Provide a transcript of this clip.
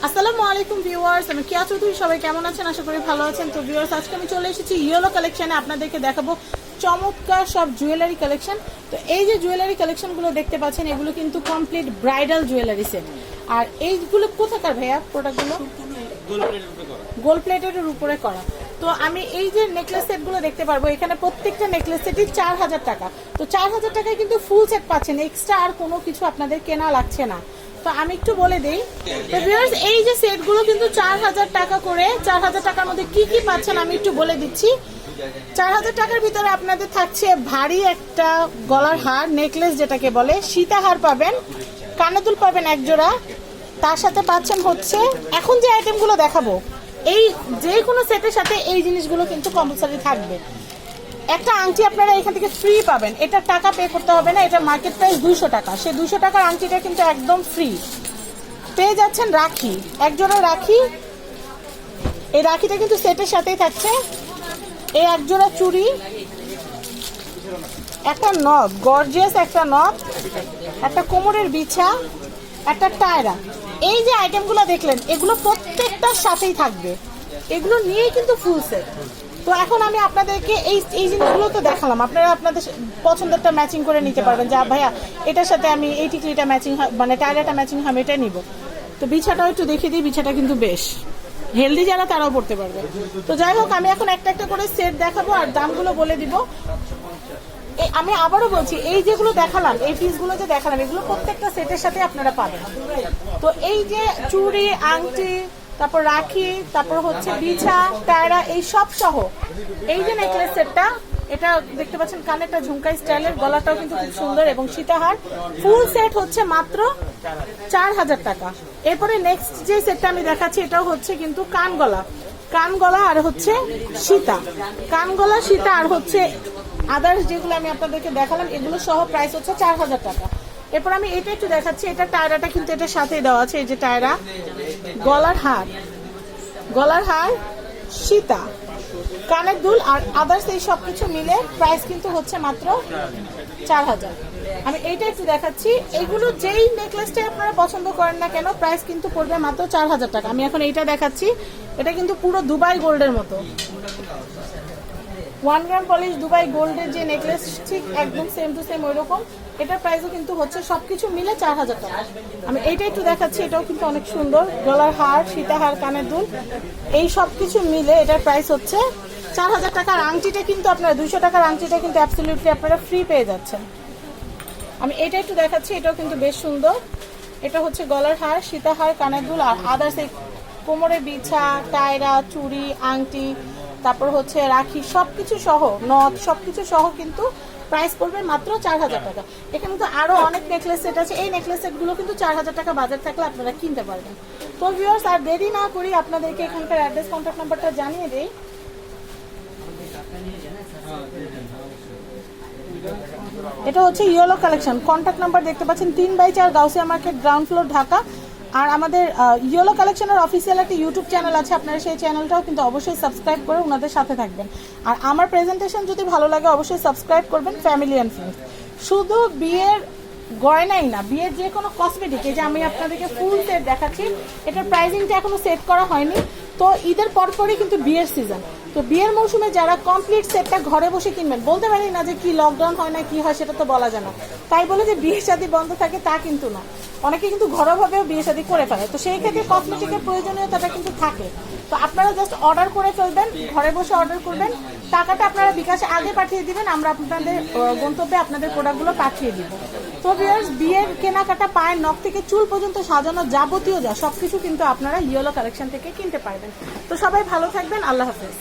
আসসালামু আলাইকুম ভিউয়ার্স, আমি কিয়া চৌধুরী। সবাই কেমন আছেন? আশা করি ভালো আছেন। তো ভিউয়ার্স, আজকে আমি চলে এসেছি ইয়েলো কালেকশনে। আপনাদেরকে দেখাবো চমৎকার সব জুয়েলারি কালেকশন। তো এই যে জুয়েলারি কালেকশনগুলো দেখতে পাচ্ছেন, এগুলো কিন্তু কমপ্লিট ব্রাইডাল জুয়েলারি সেট। আর এইগুলো কোথাকার ভাইয়া প্রোডাক্টগুলো? গোল্ড প্লেটের উপরে করা। তো আমি এই যে নেকলেস সেটগুলো দেখতে পারবো, এখানে প্রত্যেকটা নেকলেস সেটই 4000 টাকা। তো 4000 টাকায় কিন্তু ফুল সেট পাচ্ছেন, এক্সট্রা আর কোনো কিছু আপনাদের কেনা লাগছে না। তো আমি একটু বলে দেই, তো ভিউয়ার্স এই যে সেটগুলো কিন্তু 4000 টাকা করে। 4000 টাকার মধ্যে কি কি পাচ্ছেন আমি একটু বলে দিচ্ছি। 4000 টাকার ভিতরে আপনাদের থাকছে ভারী একটা গলার হার, নেকলেস যেটাকে বলে, সীতাহার পাবেন, কানের দুল পাবেন এক জোড়া। তার সাথে পাচ্ছেন হচ্ছে এখন যে আইটেমগুলো দেখাবো, এই যে কোনো সেটের সাথে এই জিনিসগুলো কিন্তু কম্পালসারি থাকবে। একটা আংটি আপনারা এখান থেকে ফ্রি পাবেন, এটা টাকা পে করতে হবে না। এটা মার্কেট প্রাইস 200 টাকা। সেই 200 টাকার আংটিটা কিন্তু একদম ফ্রি পেয়ে যাচ্ছেন। রাখি, এক জোড়া রাখি, এই রাখিটা কিন্তু সেটের সাথেই থাকছে। এই এক জোড়া চুড়ি, একটা নথ, গর্জিয়াস একটা নথ, একটা কোমরের বিছা, একটা টায়রা। এই যে আইটেমগুলো দেখলেন, এগুলো প্রত্যেকটার সাথেই থাকবে। এগুলো নিয়েই কিন্তু ফুল সেট। তো এখন আমি আপনাদেরকে এই জিনিসগুলো তো দেখালাম, আপনারা আপনাদের পছন্দেরটা ম্যাচিং করে নিতে পারবেন। যা ভাইয়া এটার সাথে আমি এই টিকলিটা ম্যাচিং, মানে টায়রাটা ম্যাচিং আমি এটা নিব। তো বিছাটাও একটু দেখিয়ে দিই, বিছাটা কিন্তু বেশ হেলদি, যারা তারাও পড়তে পারবে। তো যাই হোক, আমি এখন একটা একটা করে সেট দেখাবো আর দামগুলো বলে দিব। আমি আবারও বলছি, এই যেগুলো দেখালাম, এই পিসগুলো যে দেখালাম, এগুলো প্রত্যেকটা সেটের সাথে আপনারা পাবেন। তো এই যে চুড়ি, আংটি, তারপর রাখি, তারপর হচ্ছে বিছা, টায়রা, এই সব সহ এই যে নেকলেস সেটটা, এটা দেখতে পাচ্ছেন কানেরটা ঝুমকাই স্টাইলের, গলাটাও কিন্তু খুব সুন্দর এবং সীতাহার। ফুল সেট হচ্ছে মাত্র 4000 টাকা। এরপরে নেক্সট যে সেটটা আমি দেখাচ্ছি, এটাও হচ্ছে কিন্তু কানগলা, কানগলা আর হচ্ছে সীতা, কানগলা, সীতা আর হচ্ছে আদার্স যেগুলো আমি আপনাদেরকে দেখালাম, এগুলো সহ প্রাইস হচ্ছে 4000 টাকা। এরপর আমি এটা একটু দেখাচ্ছি, এটা টায়রাটা কিন্তু এটার সাথেই দেওয়া আছে। এই যে টায়রা, গলার হার, গলার হার, সীতা, কানের দুল আর আদার্স এই সব কিছু মিলে প্রাইস কিন্তু হচ্ছে মাত্র 4000। আমি এইটা একটু দেখাচ্ছি। এগুলো যেই নেকলেসটা আপনারা পছন্দ করেন না কেন, প্রাইস কিন্তু পড়বে মাত্র 4000 টাকা। আমি এখন এইটা দেখাচ্ছি, এটা কিন্তু পুরো দুবাই গোল্ডের মতো, 1 গ্রাম পলিশ দুবাই গোল্ডের যে নেকলেস, ঠিক একদম সেম টু সেম ওই রকম। এটার প্রাইসও কিন্তু হচ্ছে সবকিছু মিলে 4000 টাকা। আমি এইটা একটু দেখাচ্ছি, এটাও কিন্তু অনেক সুন্দর, গলার হার, সীতাহার, কানের দুল, এই সব কিছু মিলে এটার প্রাইস হচ্ছে 4000 টাকার। আংটিটা কিন্তু আপনারা 200 টাকার আংটিটা কিন্তু অ্যাবসলিউটলি আপনারা ফ্রি পেয়ে যাচ্ছেন। আমি এটা একটু দেখাচ্ছি, এটাও কিন্তু বেশ সুন্দর। এটা হচ্ছে গলার হার, সীতাহার, কানের দুল আর আদার্স এই কোমরে বিছা, টায়রা, চুড়ি, আংটি, তারপর হচ্ছে রাখি, সবকিছু সহ, নথ, সবকিছু সহ কিন্তু প্রাইস পড়বে মাত্র 4000 টাকা। এখানে তো আরো অনেক নেকলেস সেট আছে, এই নেকলেস সেটগুলো কিন্তু 4000 টাকা বাজার থাকলে আপনারা কিনতে পারবেন। তো ভিউয়ার্স, আর দেরি না করি আপনাদেরকে এখানকার অ্যাড্রেস, কন্ট্যাক্ট নাম্বারটা জানিয়ে দেই। এটা হচ্ছে ইয়েলো কালেকশন, কন্ট্যাক্ট নাম্বার দেখতে পাচ্ছেন 3/4 Gausia market, ground floor, Dhaka. আর আমাদের ইয়েলো কালেকশনের অফিসিয়াল একটা ইউটিউব চ্যানেল আছে, আপনারা সেই চ্যানেলটাও কিন্তু অবশ্যই সাবস্ক্রাইব করে ওনাদের সাথে থাকবেন। আর আমার প্রেজেন্টেশন যদি ভালো লাগে অবশ্যই সাবস্ক্রাইব করবেন, ফ্যামিলি অ্যান্ড ফ্রেন্ডস। শুধু বিয়ের গয়নাই না, বিয়ের যে কোনো কসমেটিক, এই যে আমি আপনাদেরকে ফুল সেট দেখাচ্ছি, এটার প্রাইসিংটা এখনো সেট করা হয়নি। তো ঈদের পরপরই কিন্তু বিয়ের সিজন। তো বিয়ের মৌসুমে যারা কমপ্লিট সেটটা ঘরে বসে কিনবেন, বলতে পারি না যে কি লকডাউন হয় না, কি হয় সেটা তো বলা যায় না। তাই বলে যে বিয়ে শাদী বন্ধ থাকে তা কিন্তু না, অনেকে কিন্তু ঘরোয়াভাবেও বিয়ে শাদী করে ফেলে। তো সেই ক্ষেত্রে কসমেটিকের প্রয়োজনীয়তাটা কিন্তু থাকে। তো আপনারা জাস্ট অর্ডার করে ফেলবেন, ঘরে বসে অর্ডার করবেন, টাকাটা আপনারা বিকাশে আগে পাঠিয়ে দিবেন, আমরা আপনাদের গন্তব্যে আপনাদের প্রোডাক্টগুলো পাঠিয়ে দিব। তো ভিউয়ার্স, বিয়ের কেনাকাটা, পায়ের নখ থেকে চুল পর্যন্ত সাজানো যাবতীয় যা সবকিছু কিন্তু আপনারা ইয়েলো কালেকশন থেকে কিনতে পারবেন। তো সবাই ভালো থাকবেন, আল্লাহ হাফেজ।